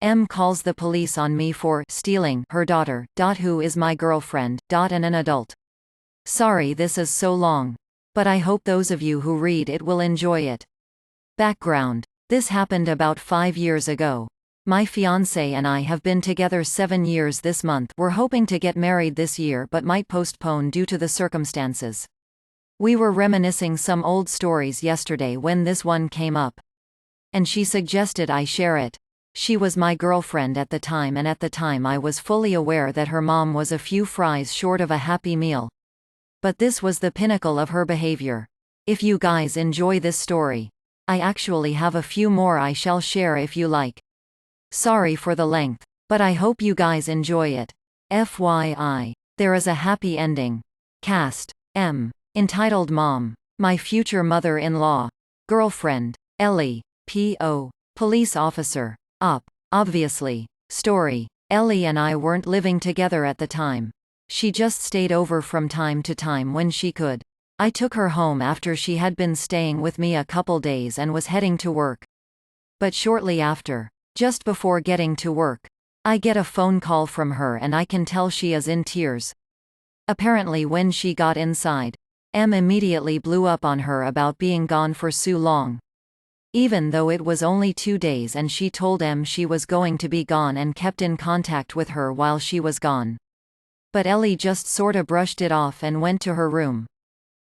M calls the police on me for stealing her daughter, who is my girlfriend, and an adult. Sorry this is so long. But I hope those of you who read it will enjoy it. Background. This happened about 5 years ago. My fiancé and I have been together 7 years this month. We're hoping to get married this year but might postpone due to the circumstances. We were reminiscing some old stories yesterday when this one came up. And she suggested I share it. She was my girlfriend at the time, and at the time I was fully aware that her mom was a few fries short of a happy meal. But this was the pinnacle of her behavior. If you guys enjoy this story, I actually have a few more I shall share if you like. Sorry for the length, but I hope you guys enjoy it. FYI, there is a happy ending. Cast: M. Entitled Mom. My future mother-in-law. Girlfriend: Ellie. P.O. Police officer. Op. Obviously. Story: Ellie and I weren't living together at the time. She just stayed over from time to time when she could. I took her home after she had been staying with me a couple days and was heading to work. But shortly after, just before getting to work, I get a phone call from her and I can tell she is in tears. Apparently when she got inside, M immediately blew up on her about being gone for so long. Even though it was only 2 days, and she told M she was going to be gone and kept in contact with her while she was gone. But Ellie just sorta brushed it off and went to her room.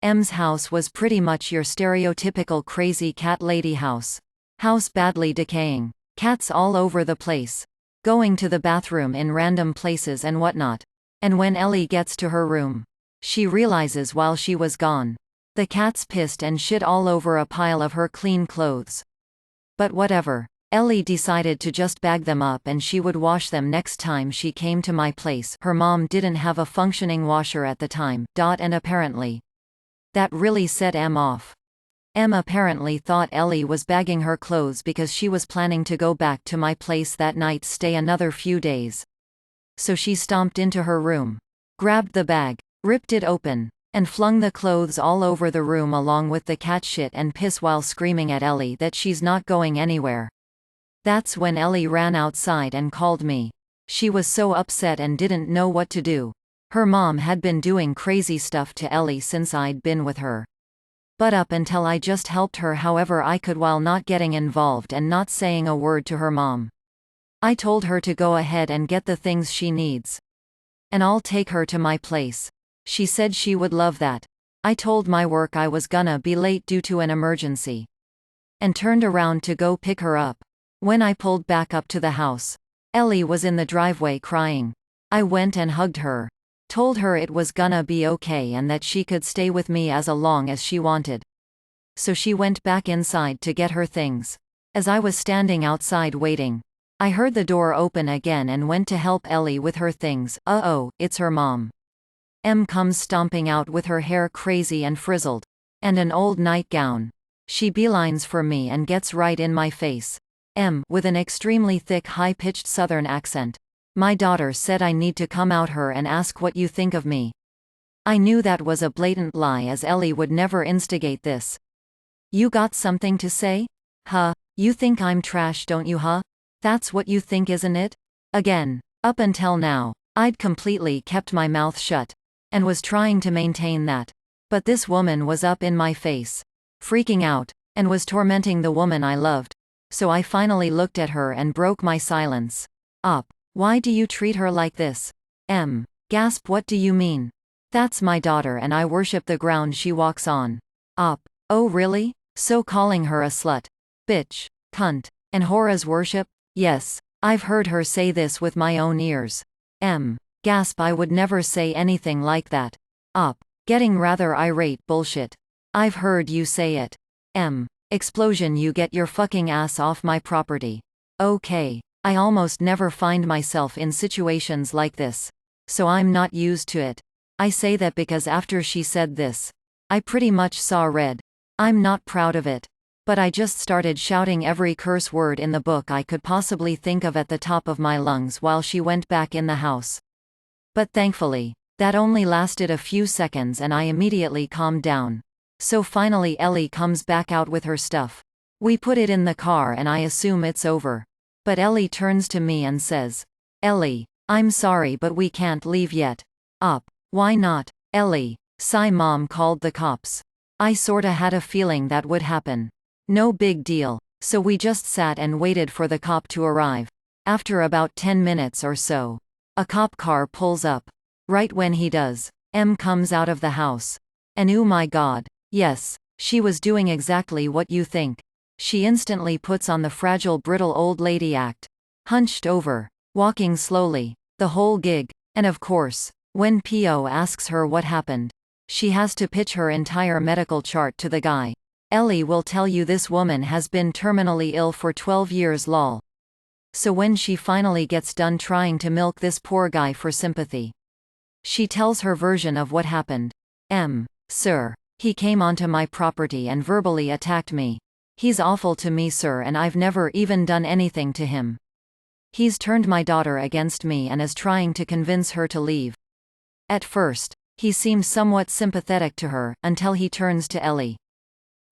M's house was pretty much your stereotypical crazy cat lady house. House badly decaying. Cats all over the place. Going to the bathroom in random places and whatnot. And when Ellie gets to her room, she realizes while she was gone, the cats pissed and shit all over a pile of her clean clothes. But whatever. Ellie decided to just bag them up and she would wash them next time she came to my place. Her mom didn't have a functioning washer at the time. And apparently, that really set M off. M apparently thought Ellie was bagging her clothes because she was planning to go back to my place that night, stay another few days. So she stomped into her room, grabbed the bag, ripped it open, and flung the clothes all over the room along with the cat shit and piss while screaming at Ellie that she's not going anywhere. That's when Ellie ran outside and called me. She was so upset and didn't know what to do. Her mom had been doing crazy stuff to Ellie since I'd been with her. But up until I just helped her however I could while not getting involved and not saying a word to her mom. I told her to go ahead and get the things she needs. And I'll take her to my place. She said she would love that. I told my work I was gonna be late due to an emergency. And turned around to go pick her up. When I pulled back up to the house, Ellie was in the driveway crying. I went and hugged her. Told her it was gonna be okay and that she could stay with me as long as she wanted. So she went back inside to get her things. As I was standing outside waiting, I heard the door open again and went to help Ellie with her things. It's her mom. M comes stomping out with her hair crazy and frizzled. And an old nightgown. She beelines for me and gets right in my face. M, with an extremely thick high-pitched southern accent. My daughter said I need to come out her and ask what you think of me. I knew that was a blatant lie as Ellie would never instigate this. You got something to say? Huh? You think I'm trash, don't you, huh? That's what you think, isn't it? Again, up until now, I'd completely kept my mouth shut. And was trying to maintain that. But this woman was up in my face. Freaking out. And was tormenting the woman I loved. So I finally looked at her and broke my silence. Op. Why do you treat her like this? M. Gasp. What do you mean? That's my daughter and I worship the ground she walks on. Op. Oh really? So calling her a slut, bitch, cunt, and whore is worship? Yes, I've heard her say this with my own ears. M. Gasp. I would never say anything like that. Op. Getting rather irate. Bullshit. I've heard you say it. M. Explosion. You get your fucking ass off my property. Okay. I almost never find myself in situations like this. So I'm not used to it. I say that because after she said this, I pretty much saw red. I'm not proud of it. But I just started shouting every curse word in the book I could possibly think of at the top of my lungs while she went back in the house. But thankfully, that only lasted a few seconds and I immediately calmed down. So finally Ellie comes back out with her stuff. We put it in the car and I assume it's over. But Ellie turns to me and says, "Ellie, I'm sorry but we can't leave yet." Why not? Ellie, sigh, Mom called the cops. I sorta had a feeling that would happen. No big deal. So we just sat and waited for the cop to arrive. After about 10 minutes or so, a cop car pulls up. Right when he does, Em comes out of the house. And oh my god, yes, she was doing exactly what you think. She instantly puts on the fragile brittle old lady act. Hunched over, walking slowly, the whole gig. And of course, when P.O. asks her what happened, she has to pitch her entire medical chart to the guy. Ellie will tell you this woman has been terminally ill for 12 years lol. So when she finally gets done trying to milk this poor guy for sympathy, she tells her version of what happened. Sir, he came onto my property and verbally attacked me. He's awful to me, sir, and I've never even done anything to him. He's turned my daughter against me and is trying to convince her to leave. At first, he seemed somewhat sympathetic to her, until he turns to Ellie.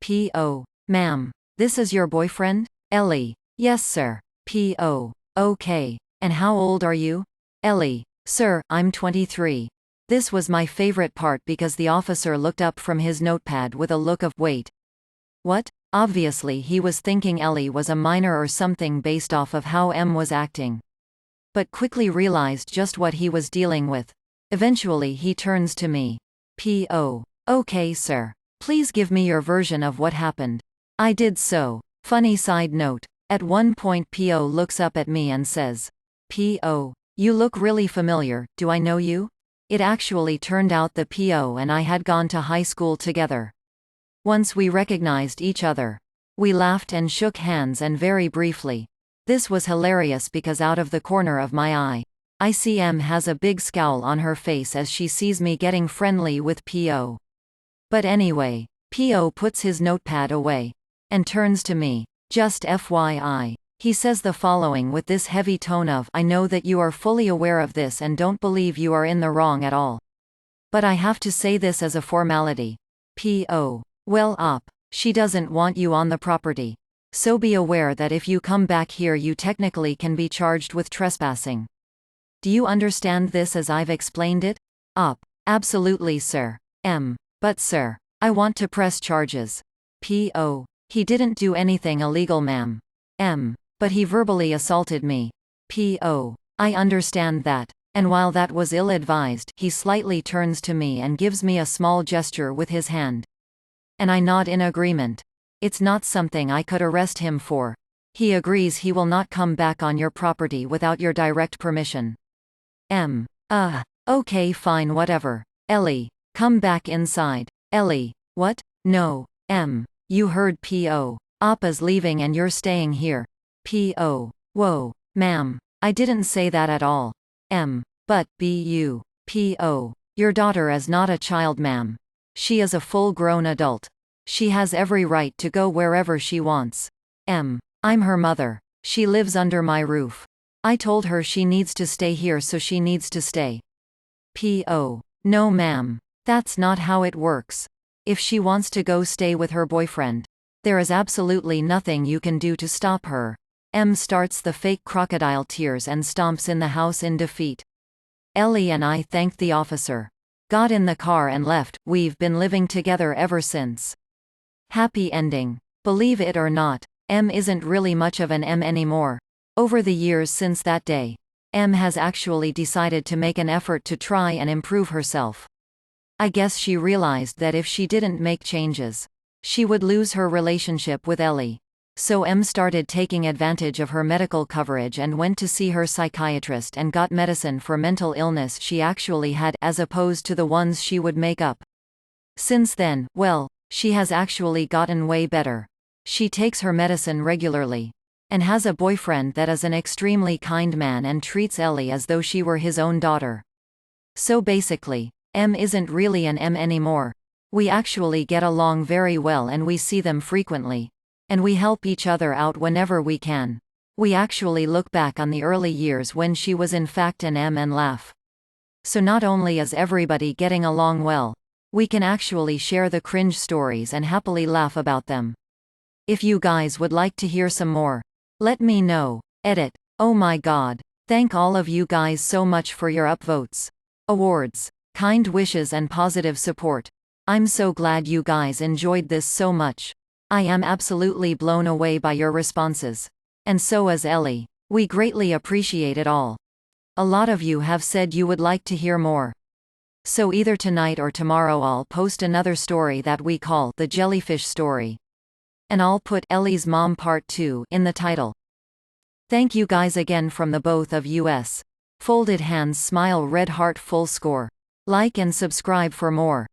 P.O. Ma'am, this is your boyfriend? Ellie, yes sir. P.O. Okay. And how old are you? Ellie, sir, I'm 23. This was my favorite part because the officer looked up from his notepad with a look of, wait. What? Obviously he was thinking Ellie was a minor or something based off of how Em was acting. But quickly realized just what he was dealing with. Eventually he turns to me. P.O. Okay sir. Please give me your version of what happened. I did so. Funny side note. At one point P.O. looks up at me and says, P.O. You look really familiar, do I know you? It actually turned out the P.O. and I had gone to high school together. Once we recognized each other. We laughed and shook hands and very briefly. This was hilarious because out of the corner of my eye, I see Em has a big scowl on her face as she sees me getting friendly with P.O. But anyway, P.O. puts his notepad away and turns to me. Just FYI. He says the following with this heavy tone of, I know that you are fully aware of this and don't believe you are in the wrong at all. But I have to say this as a formality. P.O. Well, she doesn't want you on the property. So be aware that if you come back here you technically can be charged with trespassing. Do you understand this as I've explained it? Absolutely sir. But sir, I want to press charges. P.O. He didn't do anything illegal, ma'am. But he verbally assaulted me. P.O. I understand that. And while that was ill-advised, he slightly turns to me and gives me a small gesture with his hand. And I nod in agreement. It's not something I could arrest him for. He agrees he will not come back on your property without your direct permission. Okay fine, whatever. Ellie, come back inside. Ellie, what? No. You heard P.O. Appa's leaving and you're staying here. P.O. Whoa, ma'am. I didn't say that at all. But, B.U. P.O. Your daughter is not a child, ma'am. She is a full-grown adult. She has every right to go wherever she wants. I'm her mother. She lives under my roof. I told her she needs to stay here, so she needs to stay. P.O. No ma'am. That's not how it works. If she wants to go stay with her boyfriend, there is absolutely nothing you can do to stop her. Starts the fake crocodile tears and stomps in the house in defeat. Ellie and I thanked the officer, got in the car and left. We've been living together ever since. Happy ending. Believe it or not, Em isn't really much of an Em anymore. Over the years since that day, Em has actually decided to make an effort to try and improve herself. I guess she realized that if she didn't make changes, she would lose her relationship with Ellie. So Em started taking advantage of her medical coverage and went to see her psychiatrist and got medicine for mental illness she actually had, as opposed to the ones she would make up. Since then, well, she has actually gotten way better. She takes her medicine regularly and has a boyfriend that is an extremely kind man and treats Ellie as though she were his own daughter. So basically, Em isn't really an Em anymore. We actually get along very well and we see them frequently. And we help each other out whenever we can. We actually look back on the early years when she was in fact an Em and laugh. So not only is everybody getting along well, we can actually share the cringe stories and happily laugh about them. If you guys would like to hear some more, let me know. Edit. Oh my god. Thank all of you guys so much for your upvotes, awards, kind wishes and positive support. I'm so glad you guys enjoyed this so much. I am absolutely blown away by your responses. And so is Ellie. We greatly appreciate it all. A lot of you have said you would like to hear more. So either tonight or tomorrow I'll post another story that we call The Jellyfish Story. And I'll put Ellie's Mom Part 2 in the title. Thank you guys again from the both of us. Folded hands smile red heart full score. Like and subscribe for more.